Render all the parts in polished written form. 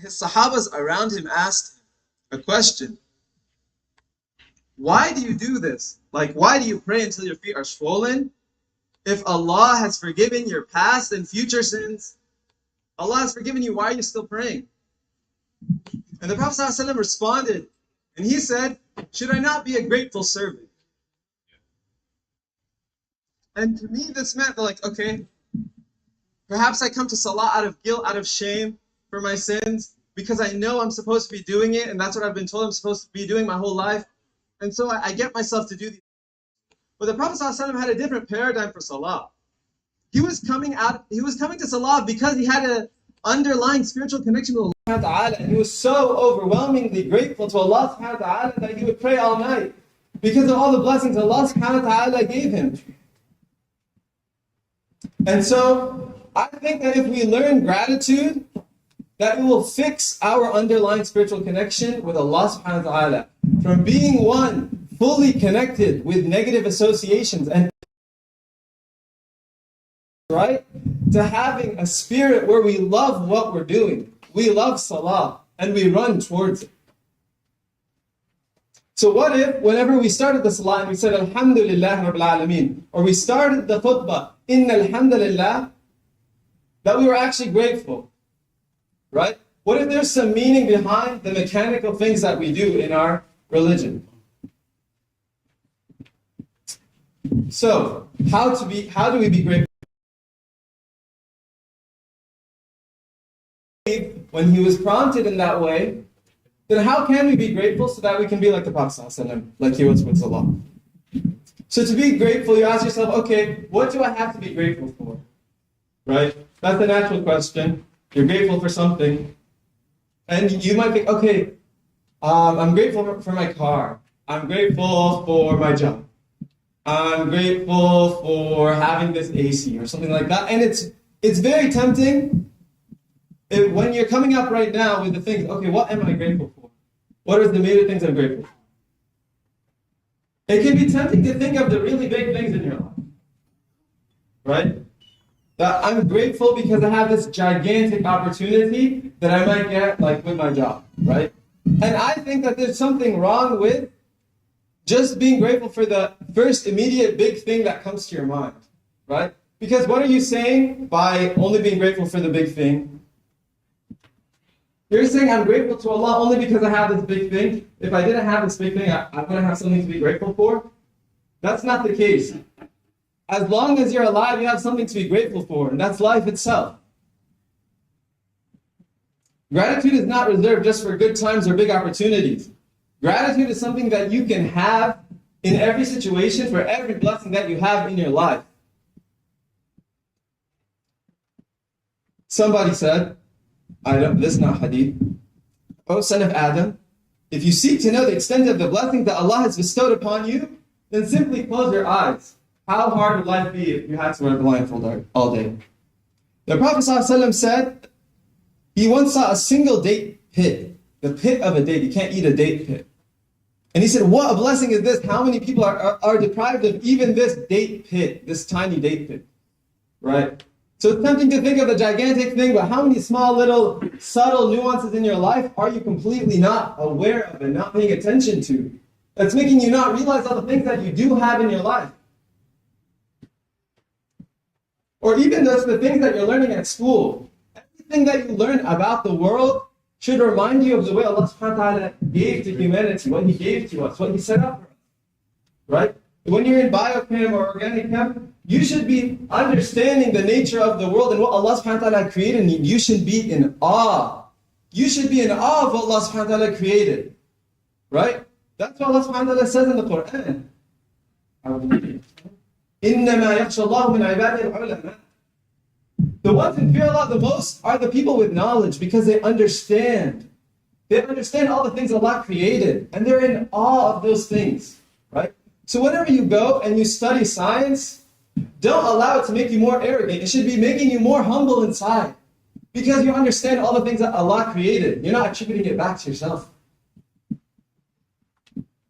his Sahabas around him asked a question. Why do you do this? Like, why do you pray until your feet are swollen? If Allah has forgiven your past and future sins, Allah has forgiven you, why are you still praying? And the Prophet ﷺ responded, and he said, should I not be a grateful servant? And to me, this meant like, okay, perhaps I come to Salah out of guilt, out of shame for my sins, because I know I'm supposed to be doing it, and that's what I've been told I'm supposed to be doing my whole life. And so I get myself to do these. But the Prophet ﷺ had a different paradigm for Salah. He was coming to Salah because he had an underlying spiritual connection with Allah Ta'ala, and he was so overwhelmingly grateful to Allah Ta'ala that he would pray all night because of all the blessings Allah Ta'ala gave him. And so I think that if we learn gratitude, that it will fix our underlying spiritual connection with Allah subhanahu wa ta'ala. From being one fully connected with negative associations and right, to having a spirit where we love what we're doing. We love Salah and we run towards it. So what if whenever we started the Salah and we said Alhamdulillah Rabbil Alameen, or we started the khutbah Inna Alhamdulillah, that we were actually grateful, right? What if there's some meaning behind the mechanical things that we do in our religion? So, how do we be grateful? When he was prompted in that way, then how can we be grateful so that we can be like the Prophet ﷺ, like he was with Allah? So to be grateful, you ask yourself, okay, what do I have to be grateful for? Right? That's the natural question. You're grateful for something. And you might think, okay, I'm grateful for my car. I'm grateful for my job. I'm grateful for having this AC or something like that. And it's very tempting when you're coming up right now with the things, okay, what am I grateful for? What are the major things I'm grateful for? It can be tempting to think of the really big things in your life. Right? That I'm grateful because I have this gigantic opportunity that I might get like with my job. Right? And I think that there's something wrong with just being grateful for the first immediate big thing that comes to your mind. Right? Because what are you saying by only being grateful for the big thing? You're saying I'm grateful to Allah only because I have this big thing. If I didn't have this big thing, I wouldn't have something to be grateful for. That's not the case. As long as you're alive, you have something to be grateful for, and that's life itself. Gratitude is not reserved just for good times or big opportunities. Gratitude is something that you can have in every situation for every blessing that you have in your life. Somebody said, this is not hadith. O son of Adam, if you seek to know the extent of the blessing that Allah has bestowed upon you, then simply close your eyes. How hard would life be if you had to wear a blindfold all day? The Prophet ﷺ said, he once saw a single date pit, the pit of a date. You can't eat a date pit. And he said, what a blessing is this? How many people are deprived of even this date pit, this tiny date pit, right? So it's tempting to think of the gigantic thing, but how many small little subtle nuances in your life are you completely not aware of and not paying attention to? That's making you not realize all the things that you do have in your life. Or even just the things that you're learning at school. Everything that you learn about the world should remind you of the way Allah subhanahu wa ta'ala gave to humanity, what He gave to us, what He set up for us. Right? When you're in biochem or organic chem, you should be understanding the nature of the world and what Allah subhanahu wa ta'ala created, and you should be in awe. You should be in awe of what Allah subhanahu wa ta'ala created. Right? That's what Allah subhanahu wa ta'ala says in the Quran. إِنَّمَا يَخْشَى اللَّهُ مِنْ عِبَادِهِ الْعُلَمَاءِ. The ones who fear Allah the most are the people with knowledge because they understand. They understand all the things Allah created, and they're in awe of those things. Right? So whenever you go and you study science, don't allow it to make you more arrogant. It should be making you more humble inside. Because you understand all the things that Allah created. You're not attributing it back to yourself.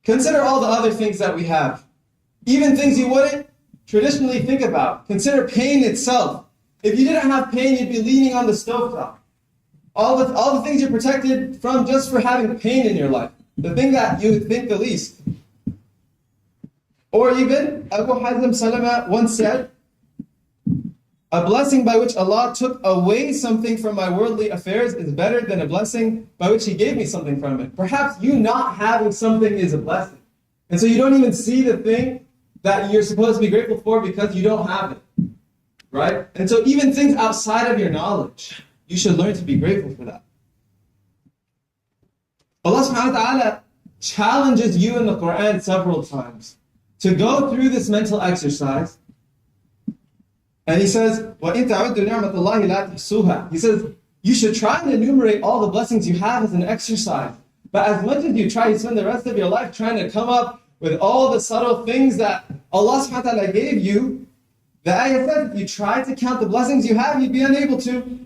Consider all the other things that we have. Even things you wouldn't traditionally think about. Consider pain itself. If you didn't have pain, you'd be leaning on the stovetop. All the things you're protected from just for having pain in your life. The thing that you would think the least. Or even, Abu Hazm Salama once said, a blessing by which Allah took away something from my worldly affairs is better than a blessing by which He gave me something from it. Perhaps you not having something is a blessing. And so you don't even see the thing that you're supposed to be grateful for because you don't have it. Right? And so even things outside of your knowledge, you should learn to be grateful for that. Allah subhanahu wa ta'ala challenges you in the Quran several times to go through this mental exercise. And He says, وَإِن تَعُدُّوا نِعْمَةَ اللَّهِ لَا تُحْصُوهَا. He says, you should try and enumerate all the blessings you have as an exercise. But as much as you try, you spend the rest of your life trying to come up with all the subtle things that Allah subhanahu wa ta'ala gave you. The ayah says, if you try to count the blessings you have, you'd be unable to.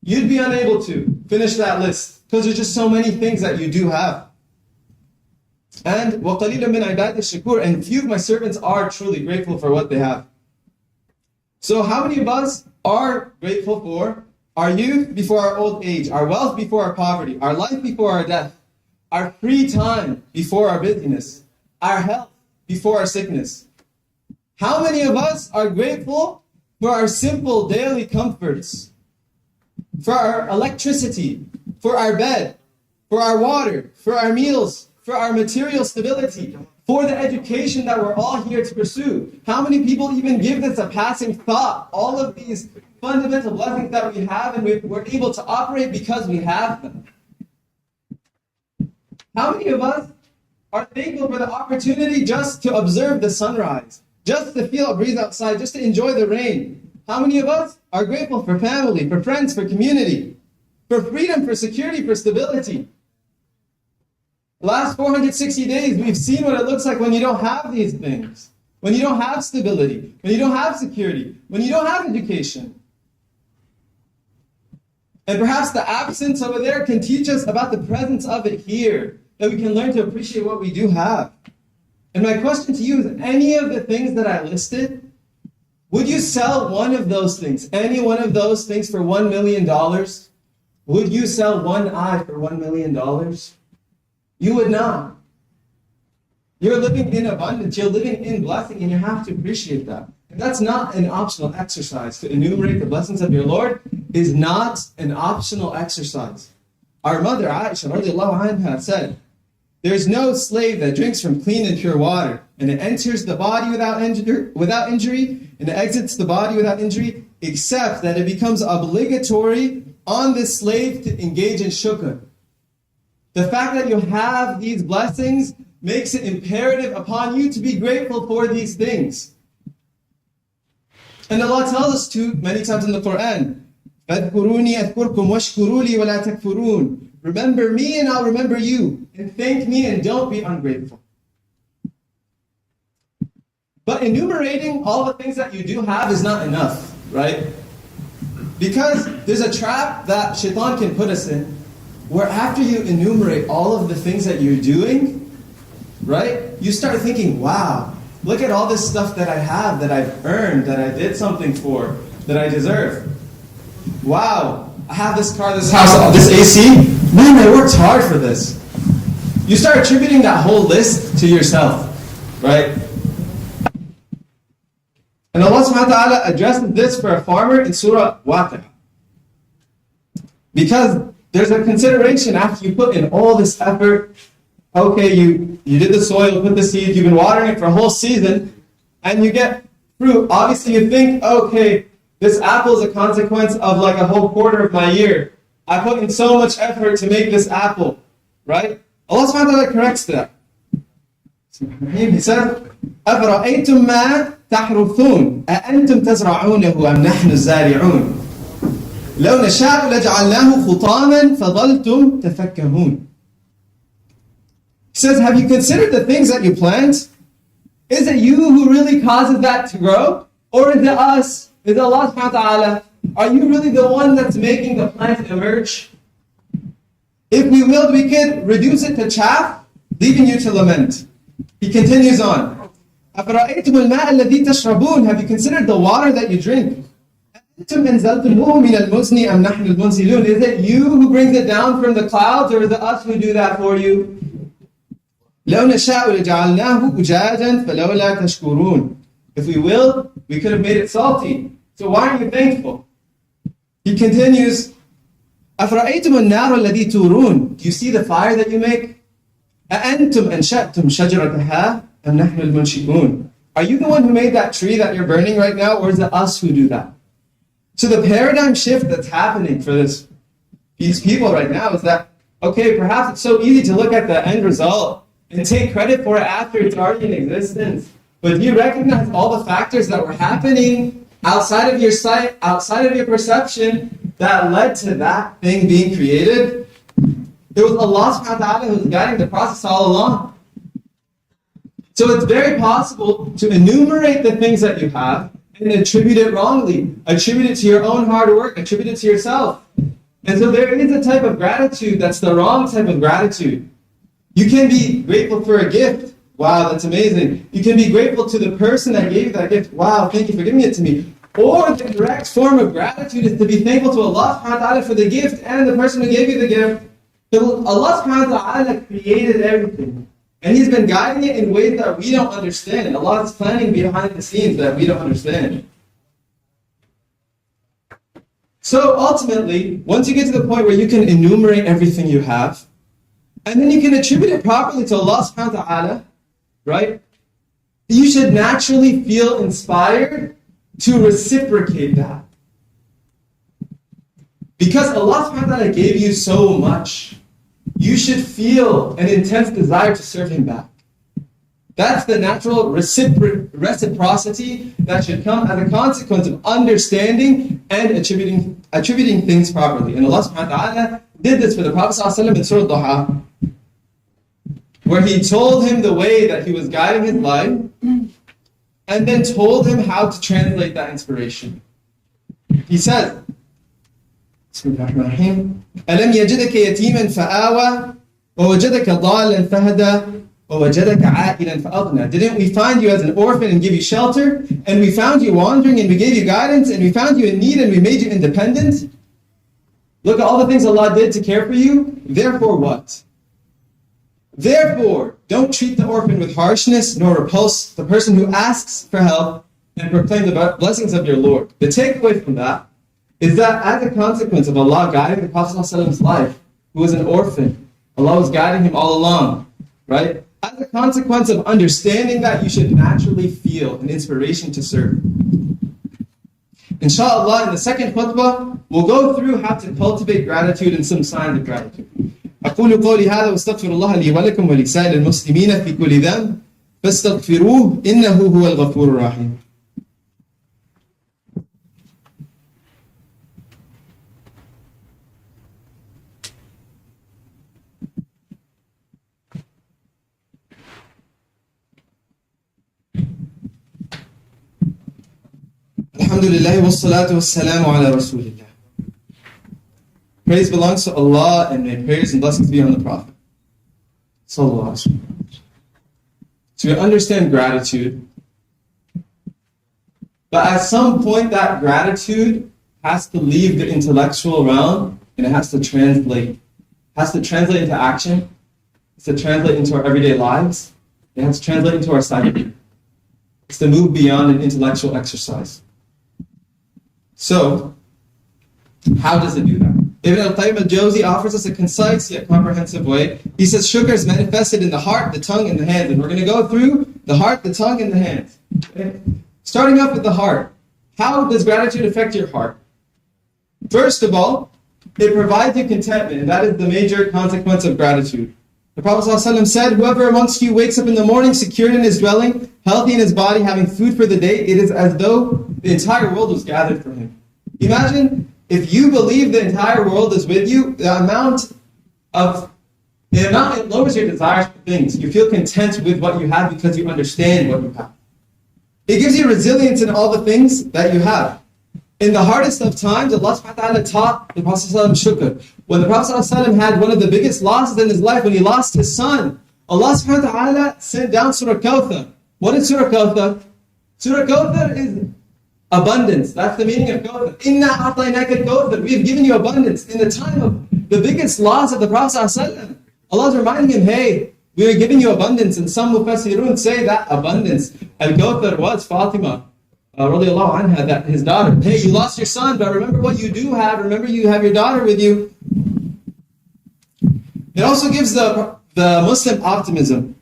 You'd be unable to finish that list. Because there's just so many things that you do have. And وَقَلِيلٌ مِّنْ عِبَادِ الشَّكُورِ. And few of my servants are truly grateful for what they have. So how many of us are grateful for our youth before our old age, our wealth before our poverty, our life before our death, our free time before our busyness, our health before our sickness? How many of us are grateful for our simple daily comforts, for our electricity, for our bed, for our water, for our meals, for our material stability, for the education that we're all here to pursue? How many people even give this a passing thought? All of these fundamental blessings that we have and we're able to operate because we have them. How many of us are thankful for the opportunity just to observe the sunrise, just to feel a breeze outside, just to enjoy the rain? How many of us are grateful for family, for friends, for community, for freedom, for security, for stability? Last 460 days, we've seen what it looks like when you don't have these things. When you don't have stability, when you don't have security, when you don't have education. And perhaps the absence over there can teach us about the presence of it here, that we can learn to appreciate what we do have. And my question to you is, any of the things that I listed, would you sell one of those things, any one of those things for $1 million? Would you sell one eye for $1 million? You would not. You're living in abundance, you're living in blessing, and you have to appreciate that. And that's not an optional exercise. To enumerate the blessings of your Lord is not an optional exercise. Our mother, Aisha radiallahu anha, said, there's no slave that drinks from clean and pure water, and it enters the body without injury, and it exits the body without injury, except that it becomes obligatory on this slave to engage in shukr. The fact that you have these blessings makes it imperative upon you to be grateful for these things. And Allah tells us to many times in the Quran, فَاذْكُرُونِي أَذْكُرْكُمْ وَاشْكُرُوا لِي وَلَا تَكْفُرُونَ. Remember me and I'll remember you, and thank me and don't be ungrateful. But enumerating all the things that you do have is not enough, right? Because there's a trap that shaitan can put us in, where after you enumerate all of the things that you're doing, right, you start thinking, wow, look at all this stuff that I have, that I've earned, that I did something for, that I deserve. Wow, I have this car, this house, this AC. Man, I worked hard for this. You start attributing that whole list to yourself, right? And Allah subhanahu wa ta'ala addresses this for a farmer in Surah Waqi'ah. Because there's a consideration after you put in all this effort. Okay, you did the soil, put the seeds, you've been watering it for a whole season, and you get fruit. Obviously you think, okay, this apple is a consequence of like a whole quarter of my year. I put in so much effort to make this apple, right? Allah subhanahu wa ta'ala corrects that. He said, أَفَرَأَيْتُمْ مَا تَحْرُثُونَ أَأَنْتُمْ تَزْرَعُونَهُ أَمْ نَحْنُ الزَّارِعُونَ لَوْ نَشَاءُ لَجْعَلْنَاهُ خُطَامًا فَظَلْتُمْ تَفَكَّهُونَ. He says, have you considered the things that you plant? Is it you who really causes that to grow? Or is it us? Is it Allah subhanahu wa ta'ala? Are you really the one that's making the plant emerge? If we willed, we could reduce it to chaff, leaving you to lament. He continues on. أَفَرَأَيْتُمُ الْمَاءَ الَّذِي تَشْرَبُونَ. Have you considered the water that you drink? أَأَنْتُمْ أَنزَلْتُمُوهُ مِنَ الْمُزْنِ أَمْ نَحْنُ الْمُنزِلُونَ? Is it you who brings it down from the clouds, or is it us who do that for you? لَوْ نَشَاءُ لَجَعَلْنَاهُ أُجَاجًا فَلَوْلَا تَشْكُرُونَ. If we will, we could have made it salty. So why aren't you thankful? He continues, أَفْرَأَيْتُمُ النَّارَ الَّذِي تُورُونَ. Do you see the fire that you make? أَأَنْتُمْ أَنْشَأْتُمْ شَجَرَتَهَا أَمْ نَحْنُ الْمُنشِئُونَ. Are you the one who made that tree that you're burning right now, or is it us who do that? So the paradigm shift that's happening for these people right now is that, okay, perhaps it's so easy to look at the end result and take credit for it after it's already in existence. But do you recognize all the factors that were happening outside of your sight, outside of your perception, that led to that thing being created? It was Allah subhanahu wa ta'ala who was guiding the process all along. So it's very possible to enumerate the things that you have and attribute it wrongly. Attribute it to your own hard work. Attribute it to yourself. And so there is a type of gratitude that's the wrong type of gratitude. You can be grateful for a gift. Wow, that's amazing. You can be grateful to the person that gave you that gift. Wow, thank you for giving it to me. Or the correct form of gratitude is to be thankful to Allah subhanahu wa ta'ala for the gift and the person who gave you the gift. So Allah subhanahu wa ta'ala created everything. And He's been guiding it in ways that we don't understand. And Allah is planning behind the scenes that we don't understand. So ultimately, once you get to the point where you can enumerate everything you have, and then you can attribute it properly to Allah subhanahu wa ta'ala, right? You should naturally feel inspired to reciprocate that. Because Allah subhanahu wa ta'ala gave you so much, you should feel an intense desire to serve Him back. That's the natural reciprocity that should come as a consequence of understanding and attributing things properly. And Allah subhanahu wa ta'ala did this for the Prophet ﷺ in Surah Duha, where He told him the way that he was guiding his life, and then told him how to translate that inspiration. He says, Bismillahirrahmanirrahim. أَلَمْ يَجِدَكَ يَتِيمًا فَآوَى وَوَجَدَكَ ضَالًا فَهَدَى وَوَجَدَكَ عَائِلًا فَأَغْنَى. Didn't we find you as an orphan and give you shelter? And we found you wandering and we gave you guidance, and we found you in need and we made you independent? Look at all the things Allah did to care for you. Therefore what? Therefore, don't treat the orphan with harshness, nor repulse the person who asks for help, and proclaim the blessings of your Lord. The takeaway from that is that as a consequence of Allah guiding the Prophet ﷺ's life, who was an orphan, Allah was guiding him all along, right? As a consequence of understanding that, you should naturally feel an inspiration to serve. Inshallah, in the second khutbah, we'll go through how to cultivate gratitude and some signs of gratitude. أقول قولي هذا واستغفر الله لي ولكم ولسائر المسلمين في كل ذنب فاستغفروه إنه هو الغفور الرحيم. Alhamdulillah wassalatu wassalamu ala rasulillah. Praise belongs to Allah, and may prayers and blessings be on the Prophet. Sallallahu alaihi wasallam. So we understand gratitude, but at some point that gratitude has to leave the intellectual realm and it has to translate. It has to translate into action. It has to translate into our everyday lives. It has to translate into our psyche. It's to move beyond an intellectual exercise. So, how does it do that? Ibn al-Qayyim al-Jawzi offers us a concise yet comprehensive way. He says shukr is manifested in the heart, the tongue, and the hands. And we're going to go through the heart, the tongue, and the hands. Okay? Starting off with the heart. How does gratitude affect your heart? First of all, it provides you contentment, and that is the major consequence of gratitude. The Prophet ﷺ said, whoever amongst you wakes up in the morning secured in his dwelling, healthy in his body, having food for the day, it is as though the entire world was gathered for him. Imagine if you believe the entire world is with you, the amount it lowers your desires for things. You feel content with what you have because you understand what you have. It gives you resilience in all the things that you have. In the hardest of times, Allah subhanahu wa ta'ala taught the Prophet shukr. When the Prophet had one of the biggest losses in his life, when he lost his son, Allah subhanahu wa ta'ala sent down Surah Kawthar. What is Surah Kawthar? Surah Kawthar is abundance. That's the meaning of Kawthar. Inna a'tainaka al-Kawthar. We have given you abundance. In the time of the biggest loss of the Prophet ﷺ, Allah is reminding him, hey, we are giving you abundance. And some Mufassirun say that abundance, al-Kawthar, was Fatima, radiallahu anha, that his daughter. Hey, you lost your son, but remember what you do have. Remember you have your daughter with you. It also gives the Muslim optimism.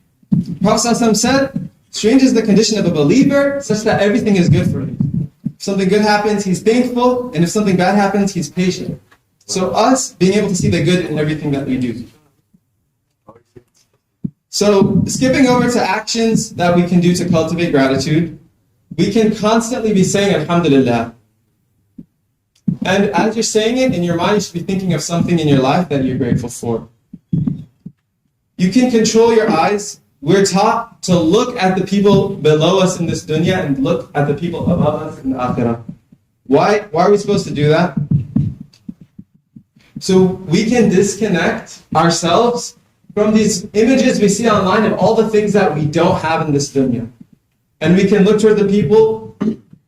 Prophet ﷺ said, strange is the condition of a believer, such that everything is good for him. If something good happens, he's thankful, and if something bad happens, he's patient. So us, being able to see the good in everything that we do. So, skipping over to actions that we can do to cultivate gratitude, we can constantly be saying Alhamdulillah. And as you're saying it, in your mind, you should be thinking of something in your life that you're grateful for. You can control your eyes. We're taught to look at the people below us in this dunya and look at the people above us in the akhirah. Why are we supposed to do that? So we can disconnect ourselves from these images we see online of all the things that we don't have in this dunya. And we can look toward the people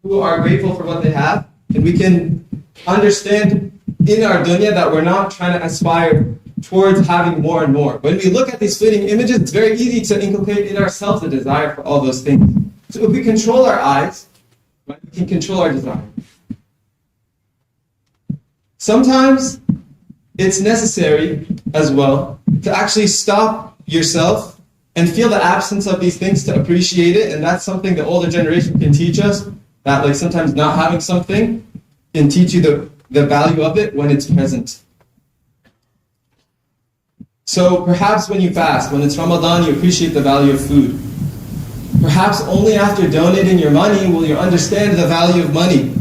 who are grateful for what they have, and we can understand in our dunya that we're not trying to aspire towards having more and more. When we look at these fleeting images, it's very easy to inculcate in ourselves a desire for all those things. So if we control our eyes, right, we can control our desire. Sometimes it's necessary as well to actually stop yourself and feel the absence of these things to appreciate it, and that's something the older generation can teach us, that like sometimes not having something can teach you the value of it when it's present. So perhaps when you fast, when it's Ramadan, you appreciate the value of food. Perhaps only after donating your money will you understand the value of money.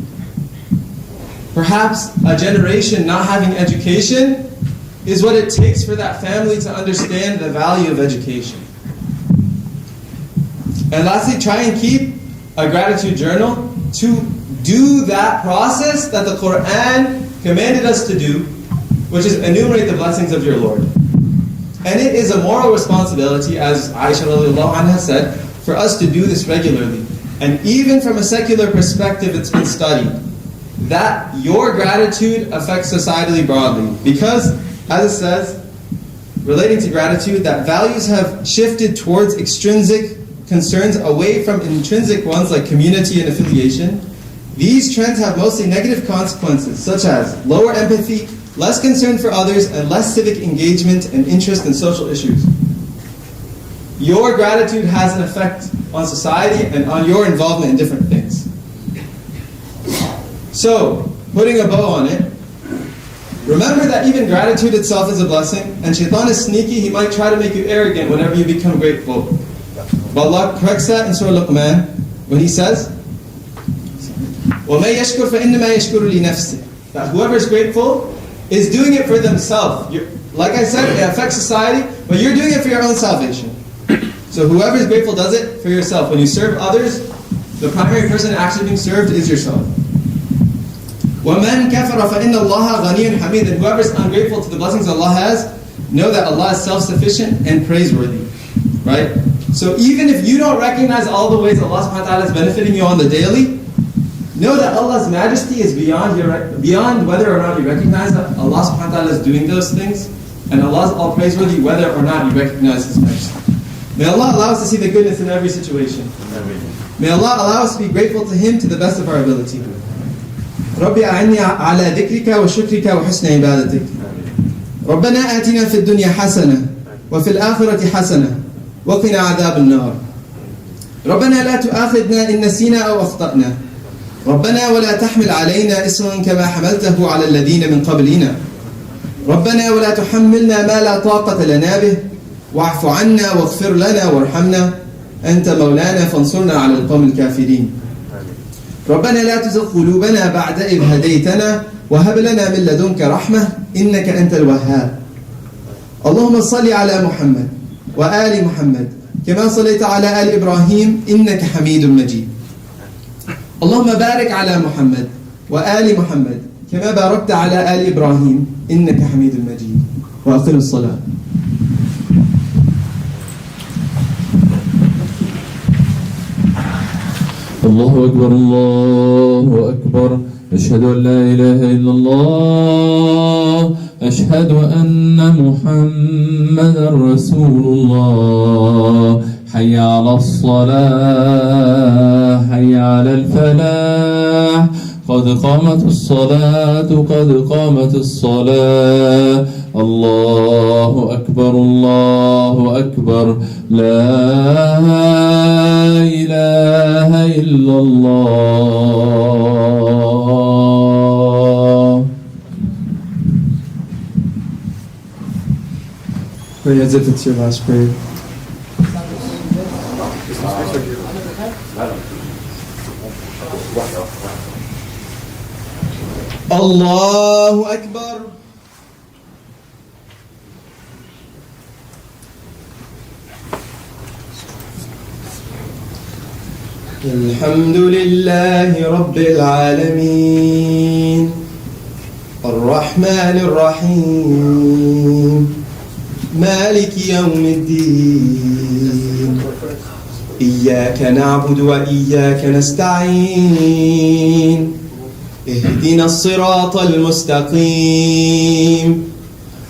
Perhaps a generation not having education is what it takes for that family to understand the value of education. And lastly, try and keep a gratitude journal to do that process that the Quran commanded us to do, which is enumerate the blessings of your Lord. And it is a moral responsibility, as Aisha radiallahu anha said, for us to do this regularly. And even from a secular perspective, it's been studied that your gratitude affects societally broadly. Because, as it says, relating to gratitude, that values have shifted towards extrinsic concerns away from intrinsic ones like community and affiliation. These trends have mostly negative consequences, such as lower empathy, less concern for others, and less civic engagement and interest in social issues. Your gratitude has an effect on society and on your involvement in different things. So, putting a bow on it, remember that even gratitude itself is a blessing, and shaitan is sneaky. He might try to make you arrogant whenever you become grateful. But Allah corrects that in Surah Luqman when He says, وَمَن يَشْكُرْ فَإِنَّمَا يَشْكُرُ لِنَفْسِهِ. That whoever is grateful is doing it for themselves. Like I said, it affects society, but you're doing it for your own salvation. So whoever is grateful does it for yourself. When you serve others, the primary person actually being served is yourself. وَمَن كَفَرَ فَإِنَّ اللَّهَ غَنِيٌّ حَمِيدٌ. And whoever is ungrateful to the blessings Allah has, know that Allah is self-sufficient and praiseworthy. Right? So even if you don't recognize all the ways Allah subhanahu wa ta'ala is benefiting you on the daily, know that Allah's majesty is beyond whether or not you recognize that Allah subhanahu wa ta'ala is doing those things, and Allah is all praiseworthy whether or not you recognize His majesty. May Allah allow us to see the goodness in every situation. May Allah allow us to be grateful to Him to the best of our ability. رَبِّ أَعِنِّي عَلَى ذِكْرِكَ وَشُكْرِكَ وَحُسْنِ عِبَادَتِكَ رَبَّنَا آتِنَا فِي الدُّنْيَا حَسَنَةً وَفِي الْآخِرَةِ حَسَنَةً وَقِنَا عَذَابَ النَّارِ رَبَّنَا لَا تُؤَاخِذْنَا إِن نَّسِينَا أَوْ أَخْطَأْنَا ربنا ولا تحمل علينا إصرا كما حملته على الذين من قبلنا ربنا ولا تحملنا ما لا طاقة لنا به واعف عنا واغفر لنا وارحمنا أنت مولانا فانصرنا على القوم الكافرين ربنا لا تزغ قلوبنا بعد إذ هديتنا وهب لنا من لدنك رحمة إنك أنت الوهاب اللهم صل على محمد وآل محمد كما صليت على آل إبراهيم إنك حميد مجيد اللهم بارك على محمد وآل محمد كما باركت على آل إبراهيم إنك حميد مجيد وأقم الصلاة. الله أكبر الله أكبر. أشهد أن لا إله إلا الله. أشهد أن محمدا رسول الله. حي على الصلاة حي على الفلاح. قد قامت الصلاة قد قامت الصلاة. الله أكبر الله أكبر. لا إله إلا الله. Pray as if it's your last prayer. Allahu Akbar. الحمد لله رب العالمين الرحمن الرحيم مالك يوم الدين إياك نعبد وإياك نستعين اهدنا الصراط المستقيم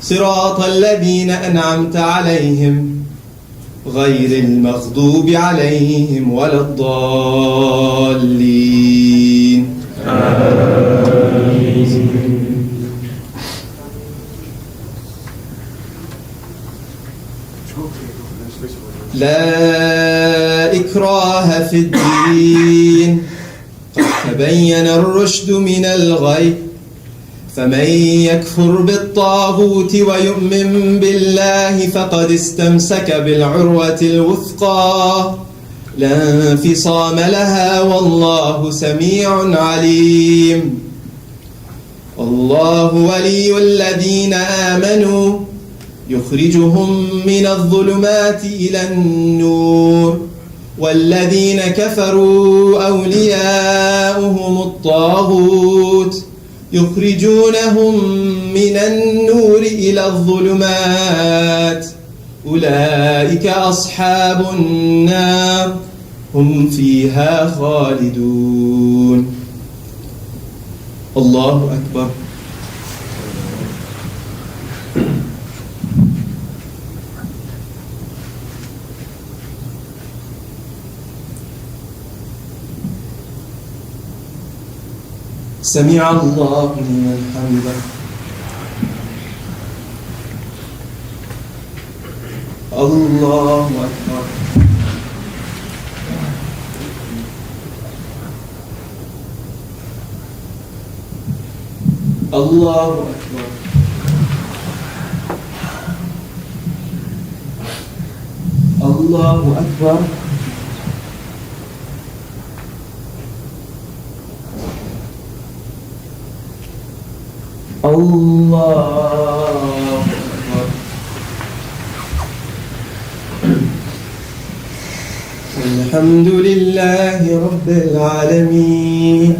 صراط الذين أنعمت عليهم غير المغضوب عليهم ولا الضالين لا إكراه في الدين قد تبين الرشد من الغي فمن يكفر بالطاغوت ويؤمن بالله فقد استمسك بالعروة الوثقى لا انفصام لها والله سميع عليم. الله ولي الذين آمنوا يخرجهم من الظلمات إلى النور والذين كفروا أولياؤهم الطاغوت يخرجونهم من النور إلى الظلمات أولئك أصحاب النار هم فيها خالدون. الله أكبر. سمع الله لمن حمده. الله أكبر. الله أكبر. الله أكبر. الله أكبر. الحمد لله رب العالمين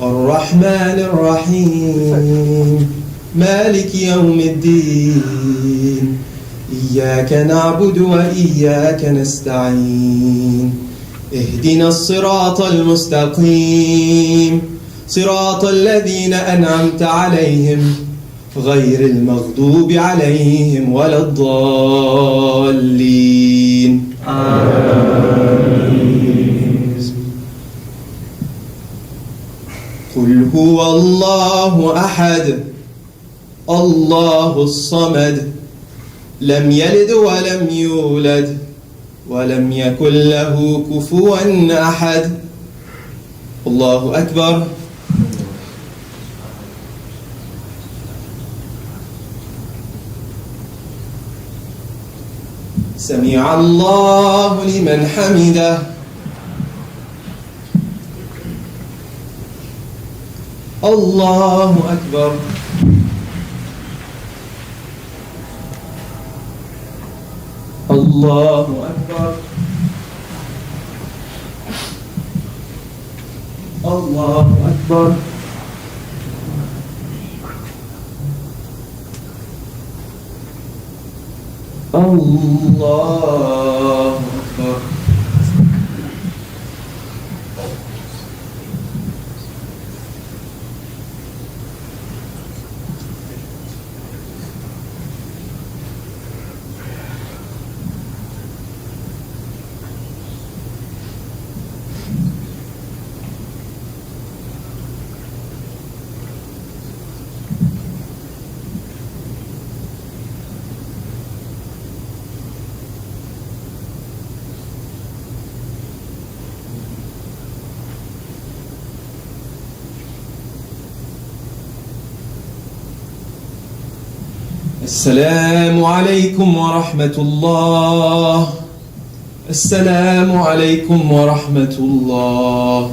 الرحمن الرحيم مالك يوم الدين إياك نعبد وإياك نستعين اهدنا الصراط المستقيم صراط الذين أنعمت عليهم غير المغضوب عليهم ولا الضالين آمين. قل هو الله أحد الله الصمد لم يلد ولم يولد ولم يكن له كفوا أحد. الله أكبر. سمع الله لمن حمده. الله أكبر. الله أكبر. الله أكبر. الله أكبر. السلام عليكم ورحمة الله. السلام عليكم ورحمة الله.